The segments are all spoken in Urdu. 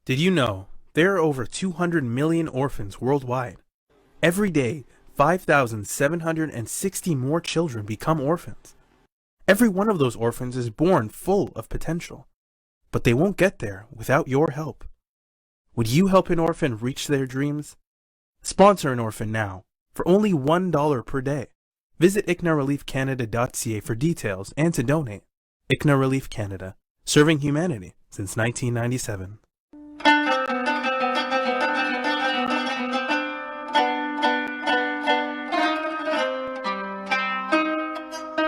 Did you know there are over 200 million orphans worldwide? Every day, 5,760 more children become orphans. Every one of those orphans is born full of potential, but they won't get there without your help. Would you help an orphan reach their dreams? Sponsor an orphan now for only $1 per day. Visit ICNAReliefCanada.ca for details and to donate. ICNA Relief Canada, serving humanity since 1997.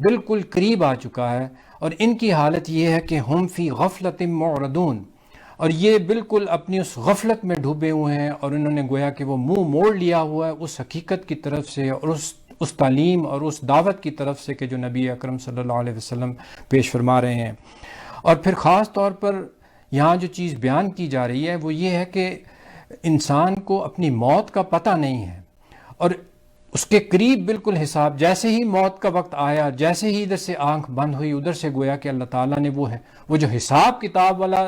بالکل قریب آ چکا ہے، اور ان کی حالت یہ ہے کہ ہم فی غفلت معرضون، اور یہ بالکل اپنی اس غفلت میں ڈوبے ہوئے ہیں، اور انہوں نے گویا کہ وہ منہ موڑ لیا ہوا ہے اس حقیقت کی طرف سے اور اس تعلیم اور اس دعوت کی طرف سے کہ جو نبی اکرم صلی اللہ علیہ وسلم پیش فرما رہے ہیں۔ اور پھر خاص طور پر یہاں جو چیز بیان کی جا رہی ہے وہ یہ ہے کہ انسان کو اپنی موت کا پتہ نہیں ہے، اور اس کے قریب بالکل حساب، جیسے ہی موت کا وقت آیا، جیسے ہی ادھر سے آنکھ بند ہوئی، ادھر سے گویا کہ اللہ تعالیٰ نے وہ جو حساب کتاب والا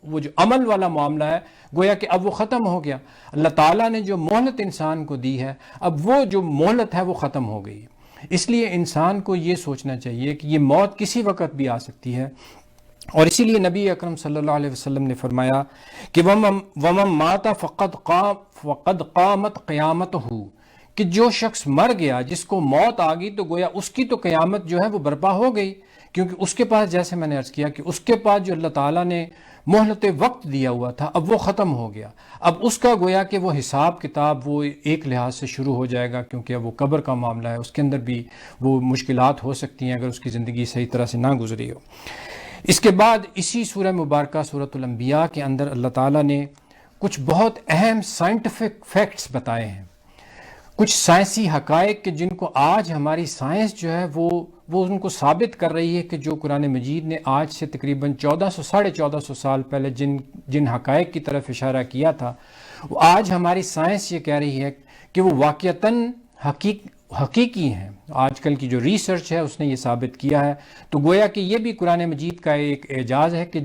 وہ جو عمل والا معاملہ ہے، گویا کہ اب وہ ختم ہو گیا۔ اللہ تعالیٰ نے جو مہلت انسان کو دی ہے، اب وہ جو مہلت ہے وہ ختم ہو گئی۔ اس لیے انسان کو یہ سوچنا چاہیے کہ یہ موت کسی وقت بھی آ سکتی ہے، اور اسی لیے نبی اکرم صلی اللہ علیہ وسلم نے فرمایا کہ وَمَن مَاتَ فَقَدْ قَامَتْ قِیَامَتُهُ، کہ جو شخص مر گیا، جس کو موت آ گئی، تو گویا اس کی تو قیامت جو ہے وہ برپا ہو گئی، کیونکہ اس کے پاس، جیسے میں نے عرض کیا کہ اس کے پاس جو اللہ تعالیٰ نے مہلت وقت دیا ہوا تھا اب وہ ختم ہو گیا۔ اب اس کا گویا کہ وہ حساب کتاب وہ ایک لحاظ سے شروع ہو جائے گا، کیونکہ اب وہ قبر کا معاملہ ہے، اس کے اندر بھی وہ مشکلات ہو سکتی ہیں اگر اس کی زندگی صحیح طرح سے نہ گزری ہو۔ اس کے بعد اسی سورہ مبارکہ سورۃ الانبیاء کے اندر اللہ تعالیٰ نے کچھ بہت اہم سائنٹیفک فیکٹس بتائے ہیں، کچھ سائنسی حقائق کہ جن کو آج ہماری سائنس جو ہے وہ ان کو ثابت کر رہی ہے کہ جو قرآن مجید نے آج سے تقریباً 1400 سال پہلے جن حقائق کی طرف اشارہ کیا تھا، وہ آج ہماری سائنس یہ کہہ رہی ہے کہ وہ واقعتاً حقیقی ہیں۔ آج کل کی جو ریسرچ ہے اس نے یہ ثابت کیا ہے، تو گویا کہ یہ بھی قرآن مجید کا ایک اعجاز ہے کہ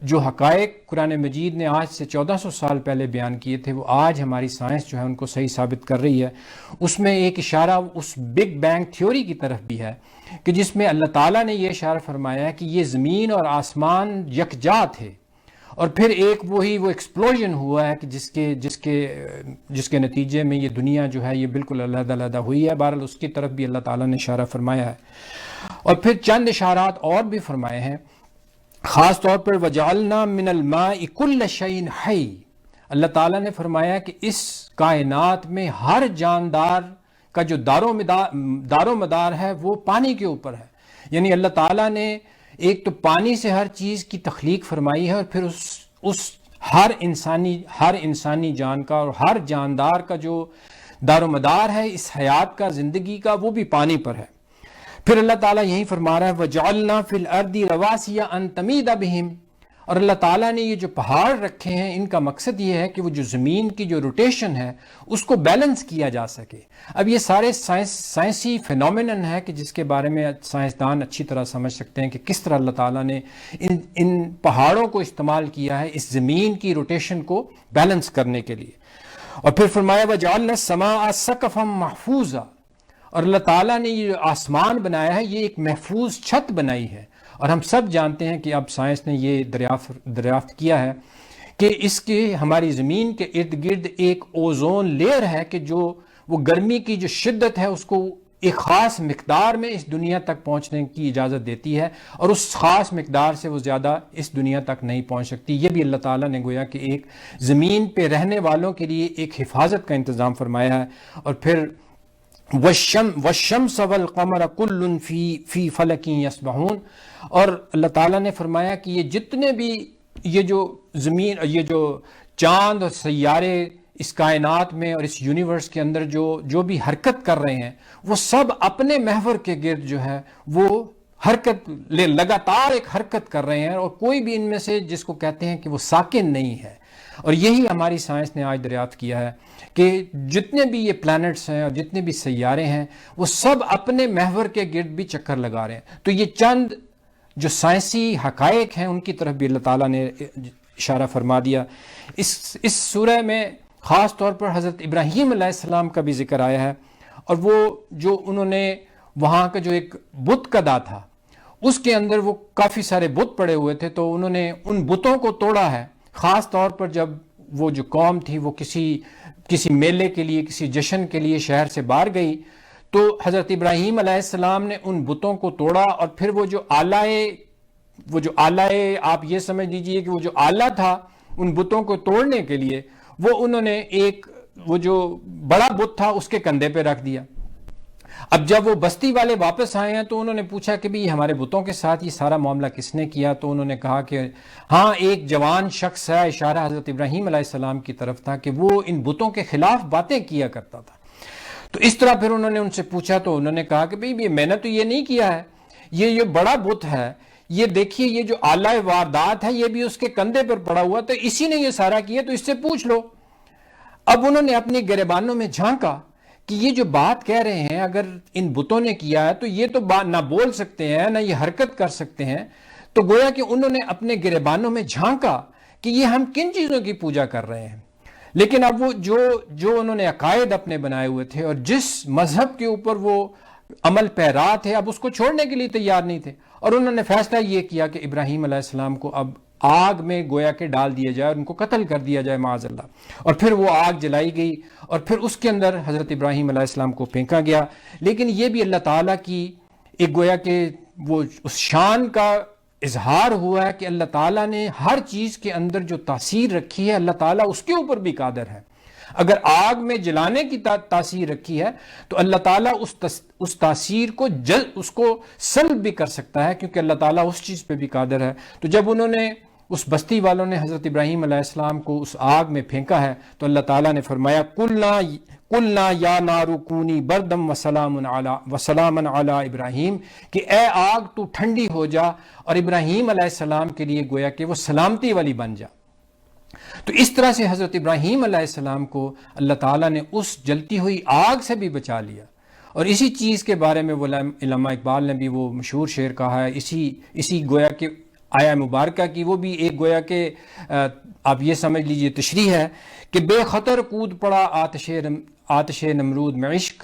جو حقائق قرآن مجید نے آج سے 1400 سال پہلے بیان کیے تھے وہ آج ہماری سائنس جو ہے ان کو صحیح ثابت کر رہی ہے۔ اس میں ایک اشارہ اس بگ بینگ تھیوری کی طرف بھی ہے کہ جس میں اللہ تعالیٰ نے یہ اشارہ فرمایا ہے کہ یہ زمین اور آسمان یکجا تھے، اور پھر ایک وہ ایکسپلوژن ہوا ہے کہ جس کے نتیجے میں یہ دنیا جو ہے یہ بالکل علیحدہ علیحدہ ہوئی ہے۔ بہرحال اس کی طرف بھی اللہ تعالیٰ نے اشارہ فرمایا ہے، اور پھر چند اشارات اور بھی فرمائے ہیں، خاص طور پر وَجَعَلْنَا مِنَ الْمَاءِ كُلَّ شَيْءٍ حَيٍّ، اللہ تعالیٰ نے فرمایا کہ اس کائنات میں ہر جاندار کا جو دار و مدار ہے وہ پانی کے اوپر ہے۔ یعنی اللہ تعالیٰ نے ایک تو پانی سے ہر چیز کی تخلیق فرمائی ہے، اور پھر اس ہر انسانی جان کا اور ہر جاندار کا جو دار و مدار ہے اس حیات کا، زندگی کا، وہ بھی پانی پر ہے۔ پھر اللہ تعالیٰ یہی فرما رہا ہے وَجَعَلْنَا فِي الْأَرْضِ رَوَاسِيَ أَن تَمِيدَ بِهِمْ، اور اللہ تعالیٰ نے یہ جو پہاڑ رکھے ہیں ان کا مقصد یہ ہے کہ وہ جو زمین کی جو روٹیشن ہے اس کو بیلنس کیا جا سکے۔ اب یہ سارے سائنسی فینومینن ہے کہ جس کے بارے میں سائنسدان اچھی طرح سمجھ سکتے ہیں کہ کس طرح اللہ تعالیٰ نے ان پہاڑوں کو استعمال کیا ہے اس زمین کی روٹیشن کو بیلنس کرنے کے لیے۔ اور پھر فرمایا وَجَعَلْنَا السَّمَاءَ سَقْفًا مَحْفُوظًا، اور اللہ تعالیٰ نے یہ جو آسمان بنایا ہے یہ ایک محفوظ چھت بنائی ہے، اور ہم سب جانتے ہیں کہ اب سائنس نے یہ دریافت کیا ہے کہ اس کے ہماری زمین کے ارد گرد ایک اوزون لیئر ہے کہ جو وہ گرمی کی جو شدت ہے اس کو ایک خاص مقدار میں اس دنیا تک پہنچنے کی اجازت دیتی ہے، اور اس خاص مقدار سے وہ زیادہ اس دنیا تک نہیں پہنچ سکتی۔ یہ بھی اللہ تعالیٰ نے گویا کہ ایک زمین پہ رہنے والوں کے لیے ایک حفاظت کا انتظام فرمایا ہے۔ اور پھر وَالشَّمْسَ وَالْقَمَرَ كُلٌّ فِي فَلَكٍ يَسْبَحُونَ، اور اللہ تعالیٰ نے فرمایا کہ یہ جتنے بھی یہ جو زمین، یہ جو چاند اور سیارے اس کائنات میں اور اس یونیورس کے اندر جو بھی حرکت کر رہے ہیں وہ سب اپنے محور کے گرد جو ہے وہ لگاتار ایک حرکت کر رہے ہیں، اور کوئی بھی ان میں سے جس کو کہتے ہیں کہ وہ ساکن نہیں ہے۔ اور یہی ہماری سائنس نے آج دریافت کیا ہے کہ جتنے بھی یہ پلانٹس ہیں اور جتنے بھی سیارے ہیں وہ سب اپنے محور کے گرد بھی چکر لگا رہے ہیں۔ تو یہ چند جو سائنسی حقائق ہیں ان کی طرف بھی اللہ تعالیٰ نے اشارہ فرما دیا۔ اس سورہ میں خاص طور پر حضرت ابراہیم علیہ السلام کا بھی ذکر آیا ہے، اور وہ جو انہوں نے وہاں کا جو ایک بت کدا تھا اس کے اندر وہ کافی سارے بت پڑے ہوئے تھے، تو انہوں نے ان بتوں کو توڑا ہے، خاص طور پر جب وہ جو قوم تھی وہ کسی میلے کے لیے، کسی جشن کے لیے شہر سے باہر گئی، تو حضرت ابراہیم علیہ السلام نے ان بتوں کو توڑا، اور پھر وہ جو آلہ آپ یہ سمجھ لیجئے کہ وہ جو آلہ تھا ان بتوں کو توڑنے کے لیے وہ انہوں نے وہ جو بڑا بت تھا اس کے کندھے پہ رکھ دیا۔ اب جب وہ بستی والے واپس آئے ہیں تو انہوں نے پوچھا کہ بھی ہمارے بتوں کے ساتھ یہ سارا معاملہ کس نے کیا؟ تو انہوں نے کہا کہ ہاں ایک جوان شخص ہے، اشارہ حضرت ابراہیم علیہ السلام کی طرف تھا کہ وہ ان بتوں کے خلاف باتیں کیا کرتا تھا۔ تو اس طرح پھر انہوں نے ان سے پوچھا تو انہوں نے کہا کہ بھئی میں نے تو یہ نہیں کیا ہے، یہ بڑا بت ہے، یہ دیکھیے یہ جو آلہ واردات ہے یہ بھی اس کے کندھے پر پڑا ہوا، تو اسی نے یہ سارا کیا، تو اس سے پوچھ لو۔ اب انہوں نے اپنی گریبانوں میں جھانکا کہ یہ جو بات کہہ رہے ہیں اگر ان بتوں نے کیا ہے تو یہ تو نہ بول سکتے ہیں نہ یہ حرکت کر سکتے ہیں۔ تو گویا کہ انہوں نے اپنے گریبانوں میں جھانکا کہ یہ ہم کن چیزوں کی پوجا کر رہے ہیں۔ لیکن اب وہ جو انہوں نے عقائد اپنے بنائے ہوئے تھے اور جس مذہب کے اوپر وہ عمل پیرا تھے، اب اس کو چھوڑنے کے لیے تیار نہیں تھے، اور انہوں نے فیصلہ یہ کیا کہ ابراہیم علیہ السلام کو اب آگ میں گویا کہ ڈال دیا جائے اور ان کو قتل کر دیا جائے معاذ اللہ۔ اور پھر وہ آگ جلائی گئی اور پھر اس کے اندر حضرت ابراہیم علیہ السلام کو پھینکا گیا۔ لیکن یہ بھی اللہ تعالیٰ کی ایک گویا کہ وہ اس شان کا اظہار ہوا ہے کہ اللہ تعالیٰ نے ہر چیز کے اندر جو تاثیر رکھی ہے اللہ تعالیٰ اس کے اوپر بھی قادر ہے۔ اگر آگ میں جلانے کی تاثیر رکھی ہے تو اللہ تعالیٰ اس تاثیر کو اس کو سلب بھی کر سکتا ہے، کیونکہ اللہ تعالیٰ اس چیز پہ بھی قادر ہے۔ تو جب انہوں نے اس بستی والوں نے حضرت ابراہیم علیہ السلام کو اس آگ میں پھینکا ہے تو اللہ تعالیٰ نے فرمایا قلنا یا نار کونی بردم وسلاما علی ابراہیم، کہ اے آگ تو ٹھنڈی ہو جا اور ابراہیم علیہ السلام کے لیے گویا کہ وہ سلامتی والی بن جا۔ تو اس طرح سے حضرت ابراہیم علیہ السلام کو اللہ تعالیٰ نے اس جلتی ہوئی آگ سے بھی بچا لیا۔ اور اسی چیز کے بارے میں وہ علامہ اقبال نے بھی وہ مشہور شعر کہا ہے، اسی گویا کہ آیا مبارکہ کی وہ بھی ایک گویا کہ آپ یہ سمجھ لیجئے تشریح ہے کہ بے خطر کود پڑا آتش نمرود میں عشق،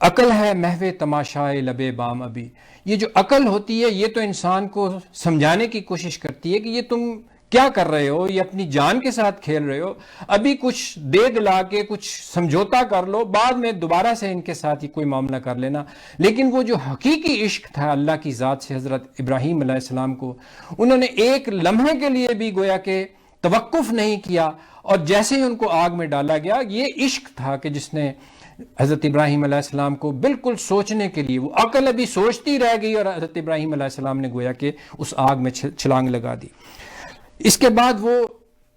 عقل ہے محو تماشائے لبے بام ابھی۔ یہ جو عقل ہوتی ہے یہ تو انسان کو سمجھانے کی کوشش کرتی ہے کہ یہ تم کیا کر رہے ہو، یہ اپنی جان کے ساتھ کھیل رہے ہو، ابھی کچھ دے دلا کے کچھ سمجھوتا کر لو، بعد میں دوبارہ سے ان کے ساتھ ہی کوئی معاملہ کر لینا۔ لیکن وہ جو حقیقی عشق تھا اللہ کی ذات سے حضرت ابراہیم علیہ السلام کو، انہوں نے ایک لمحے کے لیے بھی گویا کہ توقف نہیں کیا، اور جیسے ہی ان کو آگ میں ڈالا گیا، یہ عشق تھا کہ جس نے حضرت ابراہیم علیہ السلام کو بالکل سوچنے کے لیے، وہ عقل ابھی سوچتی رہ گئی اور حضرت ابراہیم علیہ السلام نے گویا کہ اس آگ میں چھلانگ لگا دی۔ اس کے بعد وہ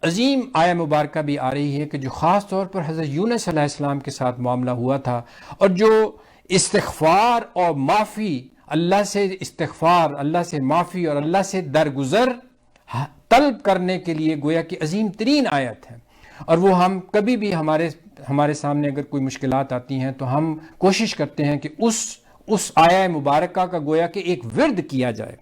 عظیم آیہ مبارکہ بھی آ رہی ہے کہ جو خاص طور پر حضرت یونس علیہ السلام کے ساتھ معاملہ ہوا تھا، اور جو استغفار اور معافی، اللہ سے استغفار، اللہ سے معافی اور اللہ سے درگزر طلب کرنے کے لیے گویا کہ عظیم ترین آیت ہے۔ اور وہ ہم کبھی بھی ہمارے سامنے اگر کوئی مشکلات آتی ہیں تو ہم کوشش کرتے ہیں کہ اس آیہ مبارکہ کا گویا کہ ایک ورد کیا جائے۔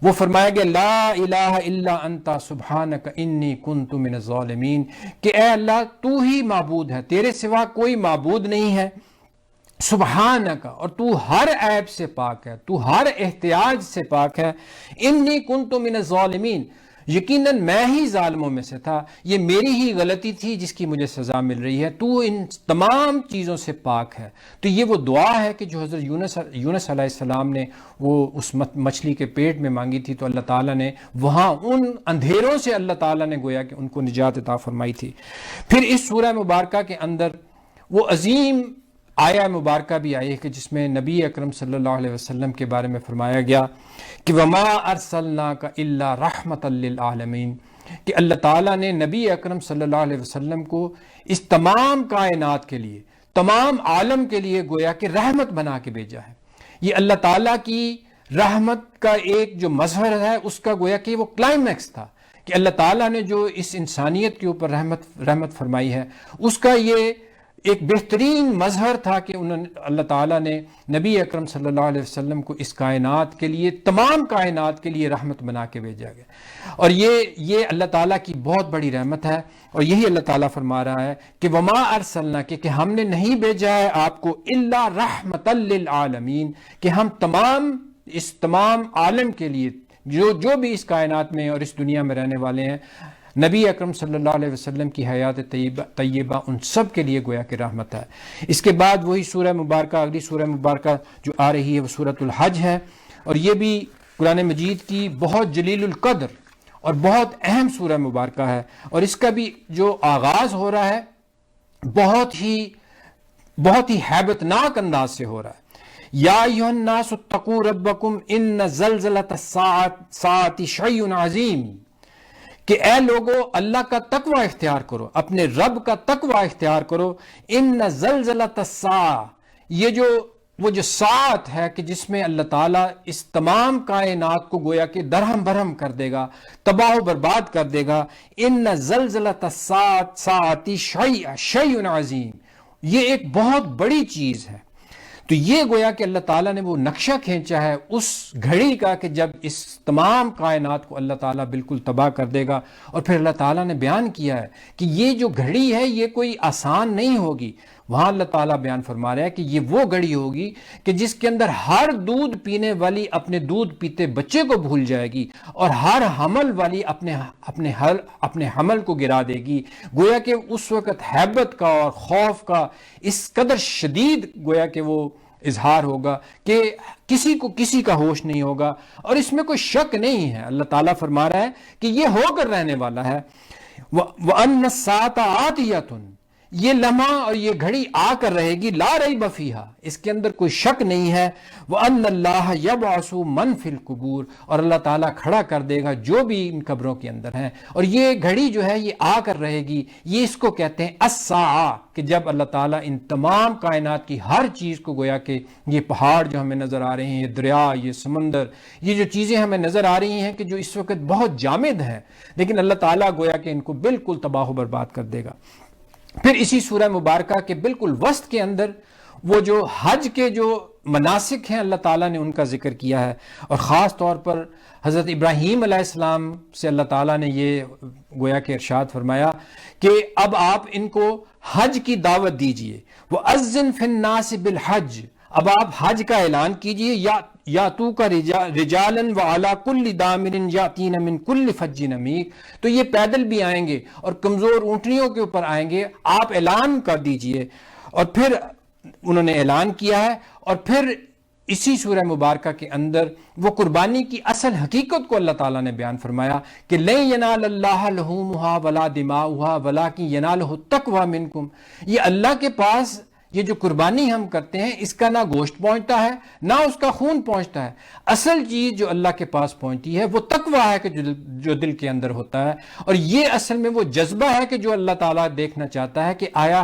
وہ فرمایا گیا لا الہ الا انت سبحانک انی کنت من الظالمین، کہ اے اللہ تو ہی معبود ہے، تیرے سوا کوئی معبود نہیں ہے، سبحانک، اور تو ہر عیب سے پاک ہے، تو ہر احتیاج سے پاک ہے، انی کنت من الظالمین، یقیناً میں ہی ظالموں میں سے تھا، یہ میری ہی غلطی تھی جس کی مجھے سزا مل رہی ہے، تو ان تمام چیزوں سے پاک ہے۔ تو یہ وہ دعا ہے کہ جو حضرت یونس علیہ السلام نے وہ اس مچھلی کے پیٹ میں مانگی تھی، تو اللہ تعالیٰ نے وہاں ان اندھیروں سے اللہ تعالیٰ نے گویا کہ ان کو نجات عطا فرمائی تھی۔ پھر اس سورہ مبارکہ کے اندر وہ عظیم آیہ مبارکہ بھی آئی ہے کہ جس میں نبی اکرم صلی اللہ علیہ وسلم کے بارے میں فرمایا گیا کہ وما ارسلناک الا رحمۃ للعالمین، کہ اللہ تعالیٰ نے نبی اکرم صلی اللہ علیہ وسلم کو اس تمام کائنات کے لیے، تمام عالم کے لیے گویا کہ رحمت بنا کے بھیجا ہے۔ یہ اللہ تعالیٰ کی رحمت کا ایک جو مظہر ہے اس کا گویا کہ وہ کلائمیکس تھا کہ اللہ تعالیٰ نے جو اس انسانیت کے اوپر رحمت فرمائی ہے، اس کا یہ ایک بہترین مظہر تھا کہ اللہ تعالیٰ نے نبی اکرم صلی اللہ علیہ وسلم کو اس کائنات کے لیے، تمام کائنات کے لیے رحمت بنا کے بھیجا گیا۔ اور یہ اللہ تعالیٰ کی بہت بڑی رحمت ہے، اور یہی اللہ تعالیٰ فرما رہا ہے کہ وما ارسلناک، کہ ہم نے نہیں بھیجا ہے آپ کو الا رحمۃ للعالمین، کہ ہم اس تمام عالم کے لیے، جو بھی اس کائنات میں اور اس دنیا میں رہنے والے ہیں، نبی اکرم صلی اللہ علیہ وسلم کی حیات طیبہ ان سب کے لیے گویا کہ رحمت ہے۔ اس کے بعد وہی سورہ مبارکہ، اگلی سورہ مبارکہ جو آ رہی ہے وہ سورۃ الحج ہے، اور یہ بھی قرآن مجید کی بہت جلیل القدر اور بہت اہم سورہ مبارکہ ہے، اور اس کا بھی جو آغاز ہو رہا ہے بہت ہی ہیبت ناک انداز سے ہو رہا ہے۔ یا ایھا الناس اتقوا ربکم ان زلزلۃ الساعۃ شیء عظیم، کہ اے لوگو اللہ کا تقوی اختیار کرو، اپنے رب کا تقوی اختیار کرو. ان زلزلۃ الساعہ، یہ وہ جو ساعت ہے کہ جس میں اللہ تعالیٰ اس تمام کائنات کو گویا کہ درہم برہم کر دے گا، تباہ و برباد کر دے گا. ان زلزلۃ الساعۃ شیء عظیم، یہ ایک بہت بڑی چیز ہے. تو یہ گویا کہ اللہ تعالیٰ نے وہ نقشہ کھینچا ہے اس گھڑی کا کہ جب اس تمام کائنات کو اللہ تعالیٰ بالکل تباہ کر دے گا. اور پھر اللہ تعالیٰ نے بیان کیا ہے کہ یہ جو گھڑی ہے یہ کوئی آسان نہیں ہوگی. وہاں اللہ تعالیٰ بیان فرما رہا ہے کہ یہ وہ گھڑی ہوگی کہ جس کے اندر ہر دودھ پینے والی اپنے دودھ پیتے بچے کو بھول جائے گی، اور ہر حمل والی اپنے حمل کو گرا دے گی. گویا کہ اس وقت ہیبت کا اور خوف کا اس قدر شدید گویا کہ وہ اظہار ہوگا کہ کسی کو کسی کا ہوش نہیں ہوگا. اور اس میں کوئی شک نہیں ہے، اللہ تعالیٰ فرما رہا ہے کہ یہ ہو کر رہنے والا ہے. وَأَنَّ السَّاعَةَ آتِيَةٌ، یہ لمحہ اور یہ گھڑی آ کر رہے گی، لا ریب فیہا، اس کے اندر کوئی شک نہیں ہے. وَأَنَّ اللَّهَ يَبْعَثُ مَن فِي الْقُبُورِ، اور اللہ تعالیٰ کھڑا کر دے گا جو بھی ان قبروں کے اندر ہیں. اور یہ گھڑی جو ہے یہ آ کر رہے گی، یہ اس کو کہتے ہیں الساعہ، کہ جب اللہ تعالیٰ ان تمام کائنات کی ہر چیز کو گویا کہ یہ پہاڑ جو ہمیں نظر آ رہے ہیں، یہ دریا، یہ سمندر، یہ جو چیزیں ہمیں نظر آ رہی ہیں کہ جو اس وقت بہت جامد ہیں، لیکن اللہ تعالیٰ گویا کہ ان کو بالکل تباہ و برباد کر دے گا. پھر اسی سورہ مبارکہ کے بالکل وسط کے اندر وہ جو حج کے جو مناسک ہیں اللہ تعالیٰ نے ان کا ذکر کیا ہے. اور خاص طور پر حضرت ابراہیم علیہ السلام سے اللہ تعالیٰ نے یہ گویا کہ ارشاد فرمایا کہ اب آپ ان کو حج کی دعوت دیجئے. وَأَذِّن فِي النَّاسِ بِالْحَجِّ، اب آپ حج کا اعلان کیجئے. یاتوک رجالا وعلی کل دامر یاتین من کل فج عمیق، تو یہ پیدل بھی آئیں گے اور کمزور اونٹنیوں کے اوپر آئیں گے، آپ اعلان کر دیجئے. اور پھر انہوں نے اعلان کیا ہے. اور پھر اسی سورہ مبارکہ کے اندر وہ قربانی کی اصل حقیقت کو اللہ تعالیٰ نے بیان فرمایا کہ لن ینال اللہ لحومها ولا دماؤها ولکن ینالہ التقوی منکم. یہ اللہ کے پاس یہ جو قربانی ہم کرتے ہیں اس کا نہ گوشت پہنچتا ہے نہ اس کا خون پہنچتا ہے. اصل چیز جو اللہ کے پاس پہنچتی ہے وہ تقوی ہے کہ جو دل کے اندر ہوتا ہے. اور یہ اصل میں وہ جذبہ ہے کہ جو اللہ تعالیٰ دیکھنا چاہتا ہے کہ آیا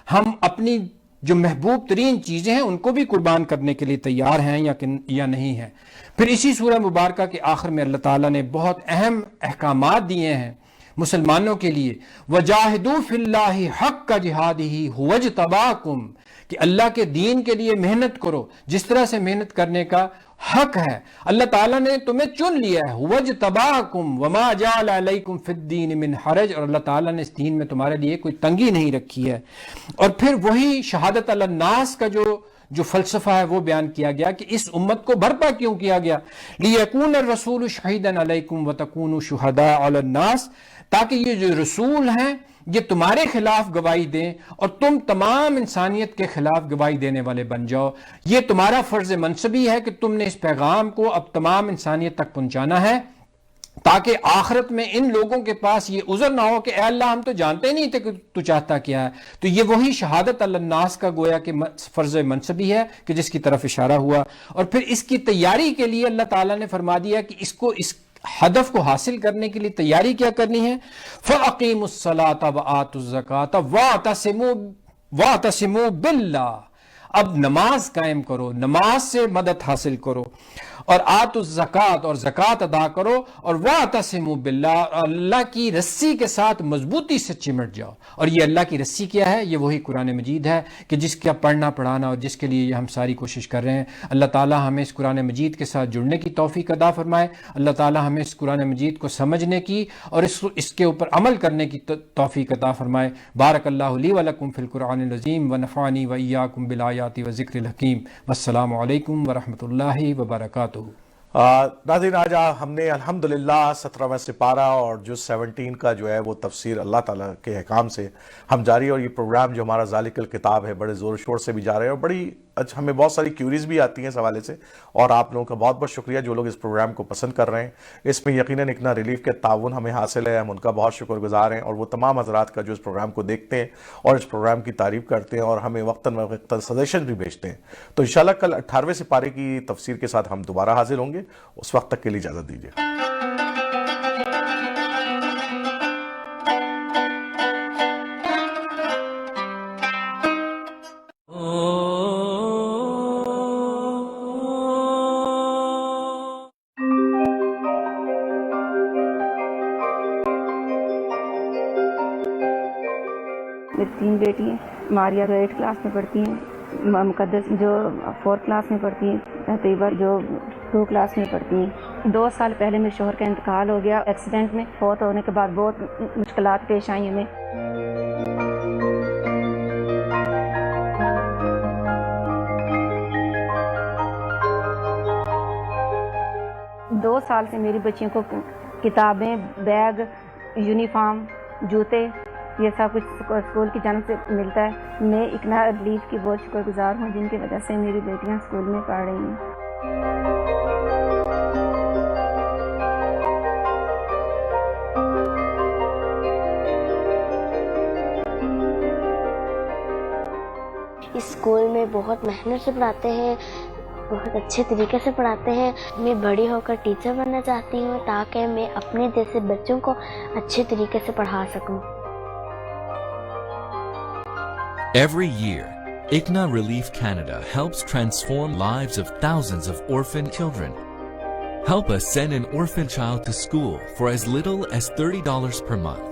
ہم اپنی جو محبوب ترین چیزیں ہیں ان کو بھی قربان کرنے کے لیے تیار ہیں یا نہیں ہیں. پھر اسی سورہ مبارکہ کے آخر میں اللہ تعالیٰ نے بہت اہم احکامات دیے ہیں مسلمانوں کے لیے. وَجَاهِدُوا فِي اللَّهِ حَقَّ جِهَادِهِ هُوَ اجْتَبَاكُمْ، کہ اللہ کے دین کے لیے محنت کرو جس طرح سے محنت کرنے کا حق ہے. اللہ تعالیٰ نے تمہیں چن لیا ہے. هُوَ اجْتَبَاكُمْ وَمَا جَعَلَ عَلَيْكُمْ فِي الدِّينِ مِنْ حَرَجٍ، اور اللہ تعالیٰ نے اس دین میں تمہارے لیے کوئی تنگی نہیں رکھی ہے. اور پھر وہی شہادت علی الناس کا جو فلسفہ ہے وہ بیان کیا گیا کہ اس امت کو برپا کیوں کیا گیا. لِيَكُونَ الرَّسُولُ شَهِيدًا عَلَيْكُمْ وَتَكُونُوا شُهَدَاءَ عَلَى النَّاسِ، تاکہ یہ جو رسول ہیں یہ تمہارے خلاف گواہی دیں اور تم تمام انسانیت کے خلاف گواہی دینے والے بن جاؤ. یہ تمہارا فرض منصبی ہے کہ تم نے اس پیغام کو اب تمام انسانیت تک پہنچانا ہے، تاکہ آخرت میں ان لوگوں کے پاس یہ عذر نہ ہو کہ اے اللہ ہم تو جانتے نہیں تھے کہ تو چاہتا کیا ہے. تو یہ وہی شہادت علی الناس کا گویا کہ فرض منصبی ہے کہ جس کی طرف اشارہ ہوا. اور پھر اس کی تیاری کے لیے اللہ تعالیٰ نے فرما دیا کہ اس ہدف کو حاصل کرنے کے لیے تیاری کیا کرنی ہے. فَأَقِيمُوا الصَّلَاةَ وَآتُوا الزَّكَاةَ وَاعْتَصِمُوا بِاللَّهِ، اب نماز قائم کرو، نماز سے مدد حاصل کرو، اور آتوا الزکات، اور زکوٰۃ ادا کرو، اور واعتصموا باللہ، اور اللہ کی رسی کے ساتھ مضبوطی سے چمٹ جاؤ. اور یہ اللہ کی رسی کیا ہے؟ یہ وہی قرآن مجید ہے کہ جس کا پڑھنا پڑھانا اور جس کے لیے یہ ہم ساری کوشش کر رہے ہیں. اللہ تعالیٰ ہمیں اس قرآن مجید کے ساتھ جڑنے کی توفیق عطا فرمائے. اللہ تعالیٰ ہمیں اس قرآن مجید کو سمجھنے کی اور اس کے اوپر عمل کرنے کی توفیق عطا فرمائے. بارک اللہ لی ولکم فی القرآن العظیم ونفعنی وایاکم بالآیات وذکر الحکیم. والسلام علیکم ورحمۃ اللہ وبرکاتہ. ناظرین، آج ہم نے الحمدللہ 17واں سپارہ اور جو 17 کا جو ہے وہ تفسیر اللہ تعالیٰ کے احکام سے ہم جاری، اور یہ پروگرام جو ہمارا ذالک الکتاب ہے بڑے زور و شور سے بھی جا رہے ہیں اور بڑی ہمیں بہت ساری کیوریز بھی آتی ہیں اس حوالے سے, اور آپ لوگوں کا بہت بہت شکریہ جو لوگ اس پروگرام کو پسند کر رہے ہیں. اس میں یقیناً اقنا ریلیف کے تعاون ہمیں حاصل ہے, ہم ان کا بہت شکر گزار ہیں, اور وہ تمام حضرات کا جو اس پروگرام کو دیکھتے ہیں اور اس پروگرام کی تعریف کرتے ہیں اور ہمیں وقتاً وقتاً سجیشن بھی بھیجتے ہیں. تو انشاءاللہ کل 18ویں سپارے کی تفسیر کے ساتھ ہم دوبارہ حاضر ہوں گے. اس وقت تک کے لیے اجازت دیجیے. میری 3 بیٹی ہیں. ماریہ جو 8 کلاس میں پڑھتی ہیں, مقدس جو 4 کلاس میں پڑھتی ہیں, طیبہ جو 2 کلاس میں پڑھتی ہیں. 2 سال پہلے میرے شوہر کا انتقال ہو گیا ایکسیڈنٹ میں. فوت ہونے کے بعد بہت مشکلات پیش آئیں ہمیں. دو سال سے میری بچیوں کو کتابیں, بیگ, یونیفارم, جوتے, یہ سب کچھ اسکول کی جانب سے ملتا ہے. میں اقنا ریلیف کی بہت شکر گزار ہوں جن کی وجہ سے میری بیٹیاں اسکول میں پڑھ رہی ہیں. اسکول میں بہت محنت سے پڑھاتے ہیں, بہت اچھے طریقے سے پڑھاتے ہیں. میں بڑی ہو کر ٹیچر بننا چاہتی ہوں تاکہ میں اپنے جیسے بچوں کو اچھے طریقے سے پڑھا سکوں. Every year, ICNA Relief Canada helps transform lives of thousands of orphan children. Help us send an orphan child to school for as little as $30 per month.